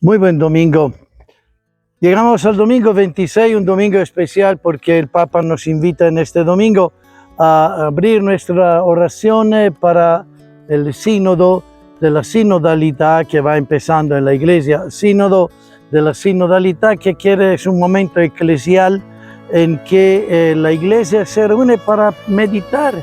Muy buen domingo. Llegamos al domingo 26, un domingo especial porque el Papa nos invita en este domingo a abrir nuestra oración para el sínodo de la sinodalidad que va empezando en la Iglesia. Sínodo de la sinodalidad que es un momento eclesial en que la Iglesia se reúne para meditar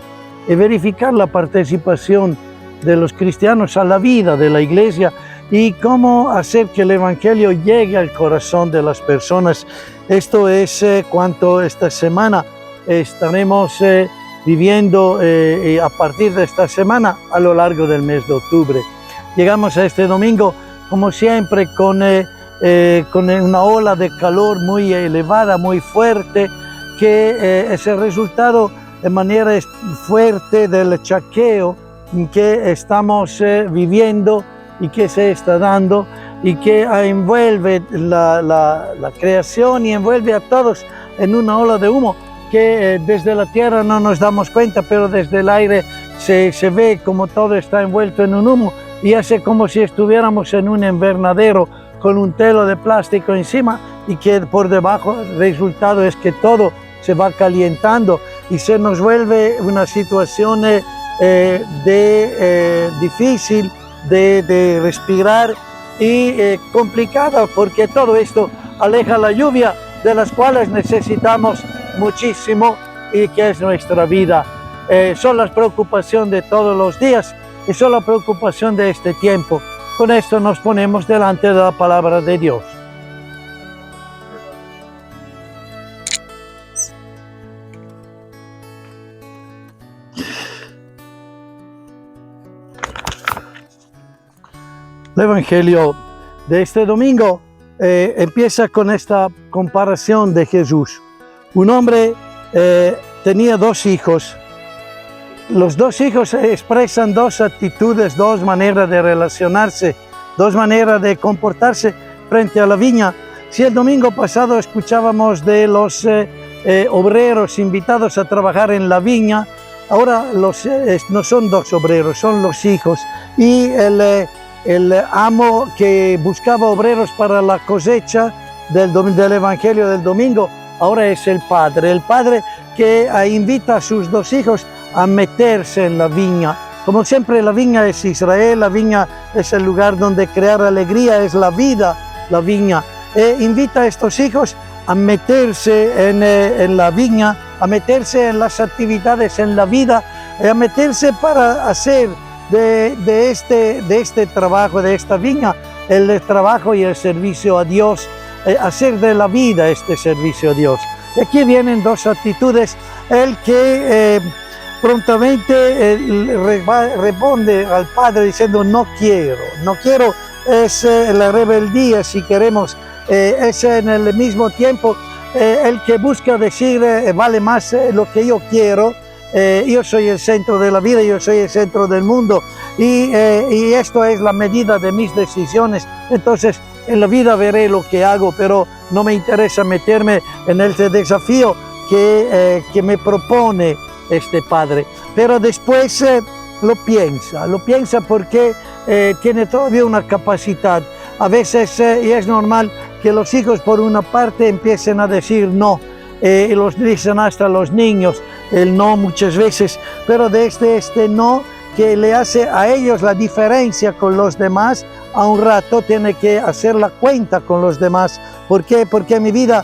y verificar la participación de los cristianos a la vida de la Iglesia y cómo hacer que el Evangelio llegue al corazón de las personas. Esto es cuanto esta semana estaremos viviendo a partir de esta semana a lo largo del mes de octubre. Llegamos a este domingo, como siempre, con una ola de calor muy elevada, muy fuerte, que es el resultado de manera fuerte del chaqueo que estamos viviendo y que se está dando y que envuelve la creación y envuelve a todos en una ola de humo que desde la tierra no nos damos cuenta, pero desde el aire se ve como todo está envuelto en un humo y hace como si estuviéramos en un invernadero con un telo de plástico encima y que por debajo el resultado es que todo se va calentando y se nos vuelve una situación difícil de respirar y complicada, porque todo esto aleja la lluvia de las cuales necesitamos muchísimo y que es nuestra vida. Son las preocupaciones de todos los días y son la preocupación de este tiempo. Con esto nos ponemos delante de la palabra de Dios. El Evangelio de este domingo empieza con esta comparación de Jesús. Un hombre tenía dos hijos. Los dos hijos expresan dos actitudes, dos maneras de relacionarse, dos maneras de comportarse frente a la viña. Si el domingo pasado escuchábamos de los obreros invitados a trabajar en la viña, ahora no son dos obreros, son los hijos. Y el amo que buscaba obreros para la cosecha del Evangelio del domingo, ahora es el padre que invita a sus dos hijos a meterse en la viña. Como siempre, la viña es Israel, la viña es el lugar donde crear alegría, es la vida, la viña. Invita a estos hijos a meterse en la viña, a meterse en las actividades en la vida, a meterse para hacer de este trabajo, de esta viña, el trabajo y el servicio a Dios, hacer de la vida este servicio a Dios. Y aquí vienen dos actitudes. El que prontamente responde al padre diciendo no quiero, es la rebeldía, si queremos, es en el mismo tiempo el que busca decir vale más lo que yo quiero. Yo soy el centro de la vida, yo soy el centro del mundo y esto es la medida de mis decisiones. Entonces en la vida veré lo que hago, pero no me interesa meterme en este desafío que me propone este padre. Pero después lo piensa porque tiene todavía una capacidad. A veces y es normal que los hijos por una parte empiecen a decir no, y los dicen hasta los niños el no muchas veces, pero desde este no que le hace a ellos la diferencia con los demás, a un rato tiene que hacer la cuenta con los demás. ¿Por qué? Porque mi vida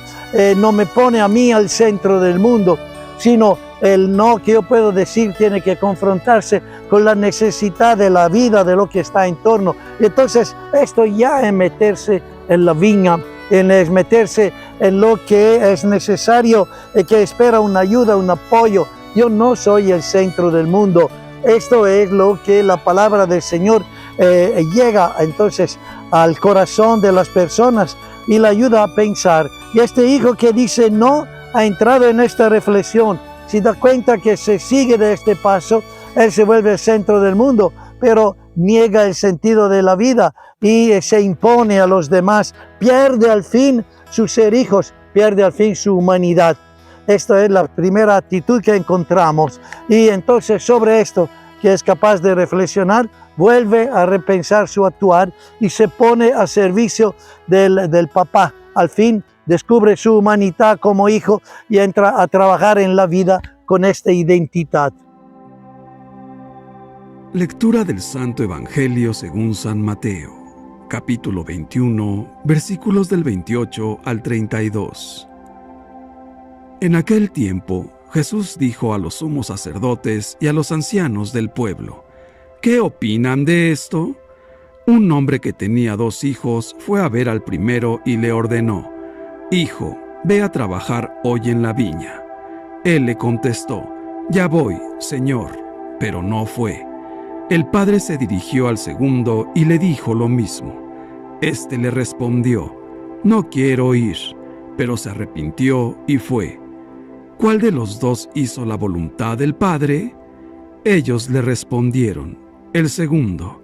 no me pone a mí al centro del mundo, sino el no que yo puedo decir tiene que confrontarse con la necesidad de la vida, de lo que está en torno. Y entonces esto ya es meterse en la viña, es meterse en lo que es necesario, que espera una ayuda, un apoyo. Yo no soy el centro del mundo. Esto es lo que la palabra del Señor llega entonces al corazón de las personas y la ayuda a pensar. Y este hijo que dice no ha entrado en esta reflexión. Si da cuenta que se sigue de este paso, él se vuelve el centro del mundo, pero niega el sentido de la vida y se impone a los demás. Pierde al fin su ser hijos, pierde al fin su humanidad. Esta es la primera actitud que encontramos. Y entonces sobre esto que es capaz de reflexionar, vuelve a repensar su actuar y se pone a servicio del papá. Al fin descubre su humanidad como hijo y entra a trabajar en la vida con esta identidad. Lectura del Santo Evangelio según San Mateo, capítulo 21, versículos del 28 al 32. En aquel tiempo, Jesús dijo a los sumos sacerdotes y a los ancianos del pueblo: ¿Qué opinan de esto? Un hombre que tenía 2 hijos fue a ver al primero y le ordenó: Hijo, ve a trabajar hoy en la viña. Él le contestó: Ya voy, Señor, pero no fue. El padre se dirigió al segundo y le dijo lo mismo. Este le respondió: No quiero ir, pero se arrepintió y fue. ¿Cuál de los 2 hizo la voluntad del padre? Ellos le respondieron: El segundo.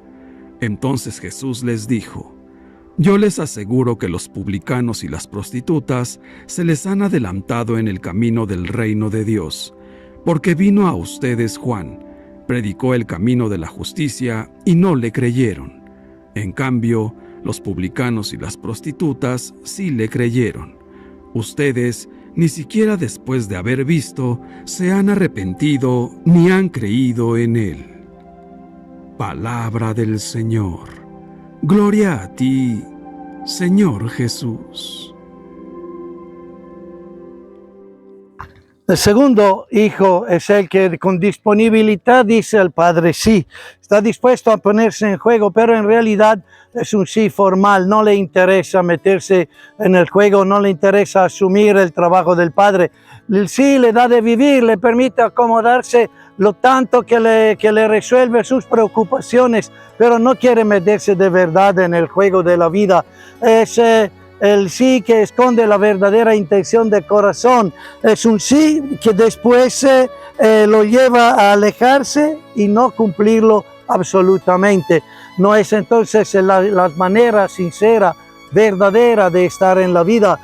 Entonces Jesús les dijo: Yo les aseguro que los publicanos y las prostitutas se les han adelantado en el camino del reino de Dios, porque vino a ustedes Juan, predicó el camino de la justicia y no le creyeron. En cambio, los publicanos y las prostitutas sí le creyeron. Ustedes, ni siquiera después de haber visto, se han arrepentido ni han creído en él. Palabra del Señor. Gloria a ti, Señor Jesús. El segundo hijo es el que con disponibilidad dice al padre sí, está dispuesto a ponerse en juego, pero en realidad es un sí formal, no le interesa meterse en el juego, no le interesa asumir el trabajo del padre. El sí le da de vivir, le permite acomodarse lo tanto que le resuelve sus preocupaciones, pero no quiere meterse de verdad en el juego de la vida. Es el sí que esconde la verdadera intención de corazón. Es un sí que después lo lleva a alejarse y no cumplirlo absolutamente. No es entonces la manera sincera, verdadera de estar en la vida,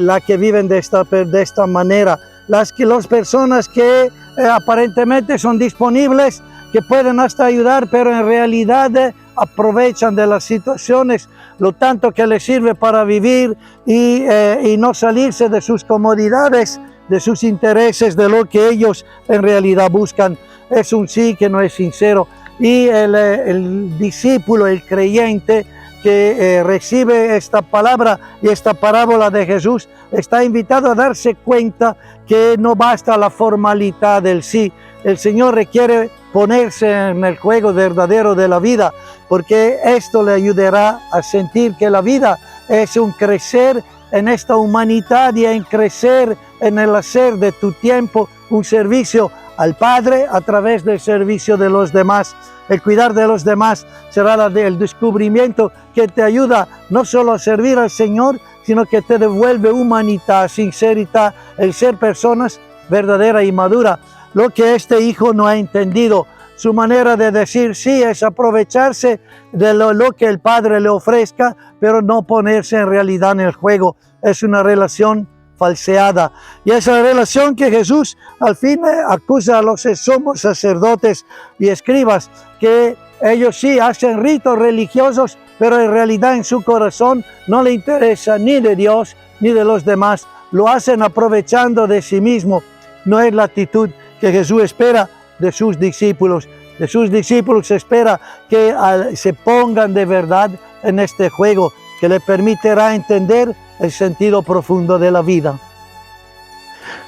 la que viven de esta manera. Las personas que aparentemente son disponibles, que pueden hasta ayudar, pero en realidad aprovechan de las situaciones lo tanto que les sirve para vivir y no salirse de sus comodidades, de sus intereses, de lo que ellos en realidad buscan. Es un sí que no es sincero. Y el discípulo, el creyente que recibe esta palabra y esta parábola de Jesús, está invitado a darse cuenta que no basta la formalidad del sí. El Señor requiere ponerse en el juego verdadero de la vida, porque esto le ayudará a sentir que la vida es un crecer en esta humanidad y en crecer en el hacer de tu tiempo un servicio al Padre a través del servicio de los demás. El cuidar de los demás será el descubrimiento que te ayuda no solo a servir al Señor, sino que te devuelve humanidad, sinceridad, el ser personas verdadera y madura. Lo que este hijo no ha entendido, su manera de decir sí es aprovecharse de lo que el Padre le ofrezca, pero no ponerse en realidad en el juego. Es una relación falseada. Y esa relación que Jesús al fin acusa a los sumos sacerdotes y escribas, que ellos sí hacen ritos religiosos, pero en realidad en su corazón no le interesa ni de Dios ni de los demás. Lo hacen aprovechando de sí mismo. No es la actitud que Jesús espera de sus discípulos. De sus discípulos espera que se pongan de verdad en este juego, que le permitirá entender el sentido profundo de la vida.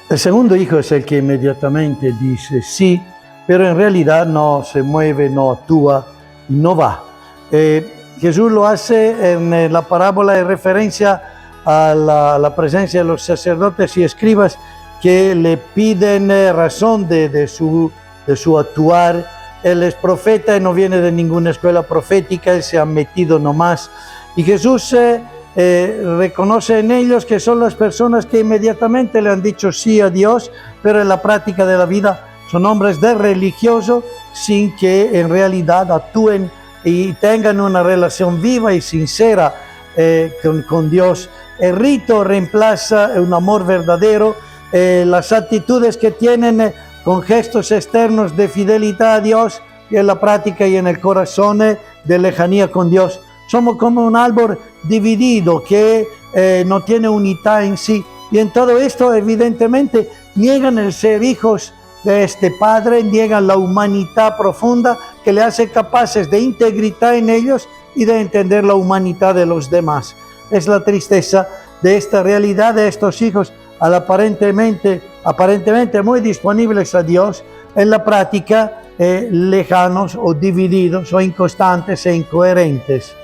El segundo hijo es el que inmediatamente dice sí, pero en realidad no se mueve, no actúa y no va. Jesús lo hace en la parábola de referencia a la presencia de los sacerdotes y escribas que le piden razón de su actuar. Él es profeta y no viene de ninguna escuela profética, él se ha metido nomás. Y Jesús reconoce en ellos que son las personas que inmediatamente le han dicho sí a Dios, pero en la práctica de la vida son hombres de religioso sin que en realidad actúen y tengan una relación viva y sincera con Dios. El rito reemplaza un amor verdadero. Las actitudes que tienen con gestos externos de fidelidad a Dios y en la práctica y en el corazón de lejanía con Dios. Somos como un árbol dividido que no tiene unidad en sí. Y en todo esto, evidentemente, niegan el ser hijos de este Padre, niegan la humanidad profunda que le hace capaces de integridad en ellos y de entender la humanidad de los demás. Es la tristeza de esta realidad de estos hijos aparentemente muy disponibles a Dios, en la práctica lejanos o divididos o inconstantes e incoherentes.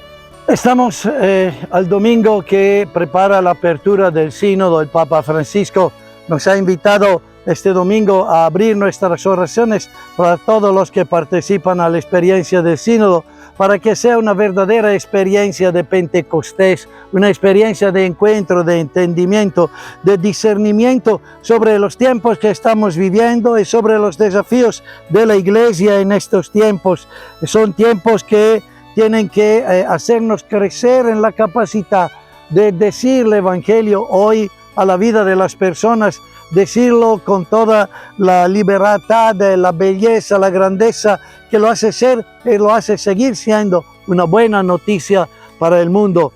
Estamos al domingo que prepara la apertura del sínodo. El Papa Francisco nos ha invitado este domingo a abrir nuestras oraciones para todos los que participan a la experiencia del sínodo, para que sea una verdadera experiencia de Pentecostés, una experiencia de encuentro, de entendimiento, de discernimiento sobre los tiempos que estamos viviendo y sobre los desafíos de la Iglesia en estos tiempos. Son tiempos que tienen que hacernos crecer en la capacidad de decir el Evangelio hoy a la vida de las personas, decirlo con toda la libertad, la belleza, la grandeza que lo hace ser y lo hace seguir siendo una buena noticia para el mundo.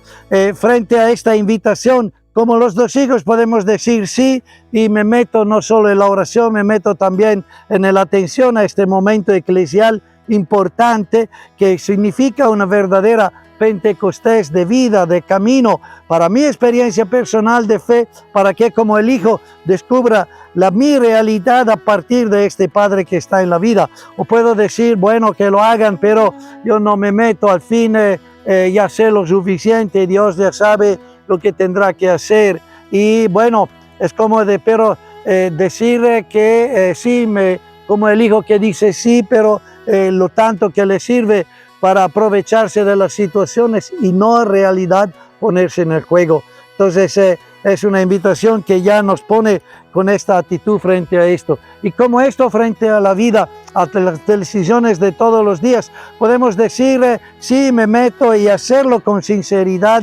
Frente a esta invitación, como los dos hijos, podemos decir sí, y me meto no solo en la oración, me meto también en la atención a este momento eclesial importante que significa una verdadera Pentecostés de vida, de camino, para mi experiencia personal de fe, para que como el Hijo descubra mi realidad a partir de este Padre que está en la vida. O puedo decir, bueno, que lo hagan, pero yo no me meto, al fin ya sé lo suficiente, Dios ya sabe lo que tendrá que hacer. Y bueno, es como decir que sí, como el Hijo que dice sí, pero lo tanto que le sirve para aprovecharse de las situaciones y no en realidad ponerse en el juego. Entonces es una invitación que ya nos pone con esta actitud frente a esto. Y como esto frente a la vida, a las decisiones de todos los días, podemos decir sí, me meto, y hacerlo con sinceridad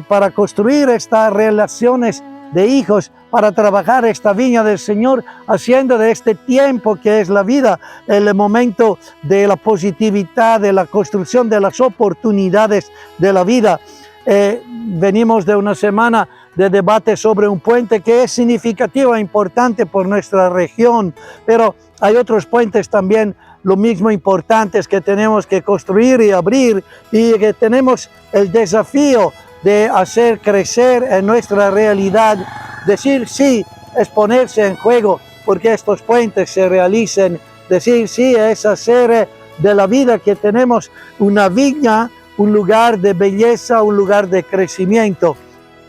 para construir estas relaciones de hijos, para trabajar esta viña del Señor, haciendo de este tiempo que es la vida el momento de la positividad, de la construcción de las oportunidades de la vida. Venimos de una semana de debate sobre un puente que es significativo e importante por nuestra región, pero hay otros puentes también lo mismo importantes que tenemos que construir y abrir, y que tenemos el desafío de hacer crecer en nuestra realidad. Decir sí es ponerse en juego porque estos puentes se realicen. Decir sí es hacer de la vida que tenemos una viña, un lugar de belleza, un lugar de crecimiento.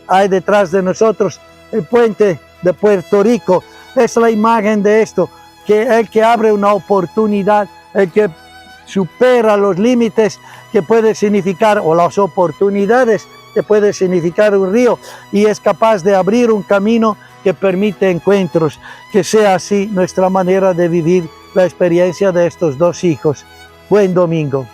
Hay detrás de nosotros el puente de Puerto Rico. Es la imagen de esto, que el que abre una oportunidad, el que supera los límites que puede significar, o las oportunidades que puede significar un río, y es capaz de abrir un camino que permite encuentros. Que sea así nuestra manera de vivir la experiencia de estos dos hijos. Buen domingo.